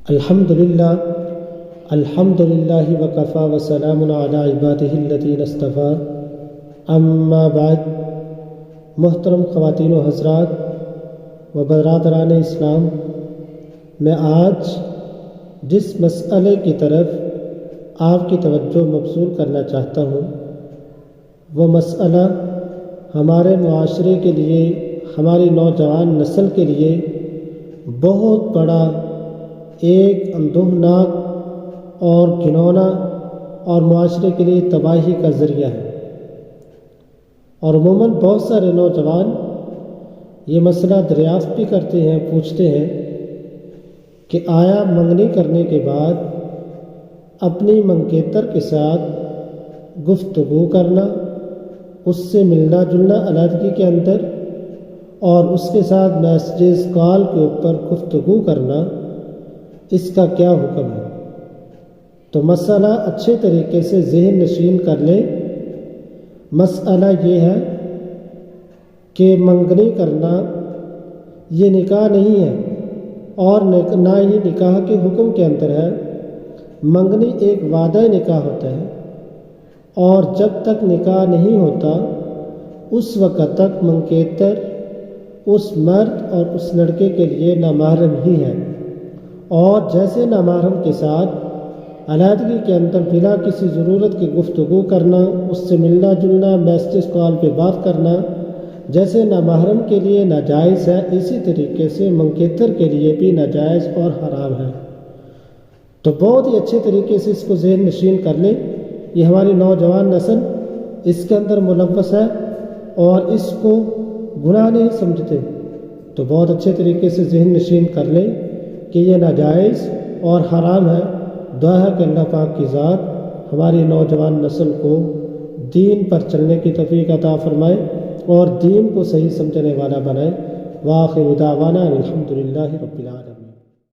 الحمدللہ وکفیٰ وسلام علی عبادہ الذین اصطفیٰ اما بعد۔ محترم خواتین و حضرات و برادران اسلام، میں آج جس مسئلے کی طرف آپ کی توجہ مبذول کرنا چاہتا ہوں وہ مسئلہ ہمارے معاشرے کے لیے، ہماری نوجوان نسل کے لیے بہت بڑا ایک اندوہناک اور گھنونا اور معاشرے کے لیے تباہی کا ذریعہ ہے۔ اور عموماً بہت سارے نوجوان یہ مسئلہ دریافت بھی کرتے ہیں، پوچھتے ہیں کہ آیا منگنی کرنے کے بعد اپنی منگیتر کے ساتھ گفتگو کرنا، اس سے ملنا جلنا علیحدگی کے اندر، اور اس کے ساتھ میسیجز کال کے اوپر گفتگو کرنا، اس کا کیا حکم ہے؟ تو مسئلہ اچھے طریقے سے ذہن نشین کر لیں۔ مسئلہ یہ ہے کہ منگنی کرنا یہ نکاح نہیں ہے، اور نہ ہی نکاح کے حکم کے اندر ہے۔ منگنی ایک وعدہ نکاح ہوتا ہے، اور جب تک نکاح نہیں ہوتا اس وقت تک منگیتر اس مرد اور اس لڑکے کے لیے نامحرم ہی ہے، اور جیسے نامحرم کے ساتھ علیحدگی کے اندر بلا کسی ضرورت کی گفتگو کرنا، اس سے ملنا جلنا، میسیج کال پہ بات کرنا جیسے نامحرم کے لیے ناجائز ہے، اسی طریقے سے منگیتر کے لیے بھی ناجائز اور حرام ہے۔ تو بہت ہی اچھے طریقے سے اس کو ذہن نشین کر لیں۔ یہ ہماری نوجوان نسل اس کے اندر ملوث ہے اور اس کو گناہ نہیں سمجھتے، تو بہت اچھے طریقے سے ذہن نشین کر لیں کہ یہ ناجائز اور حرام ہے۔ دعا ہے کہ اللہ پاک کی ذات ہماری نوجوان نسل کو دین پر چلنے کی توفیق عطا فرمائے اور دین کو صحیح سمجھنے والا بنائے۔ وآخر دعوانا الحمدللہ رب العالمین۔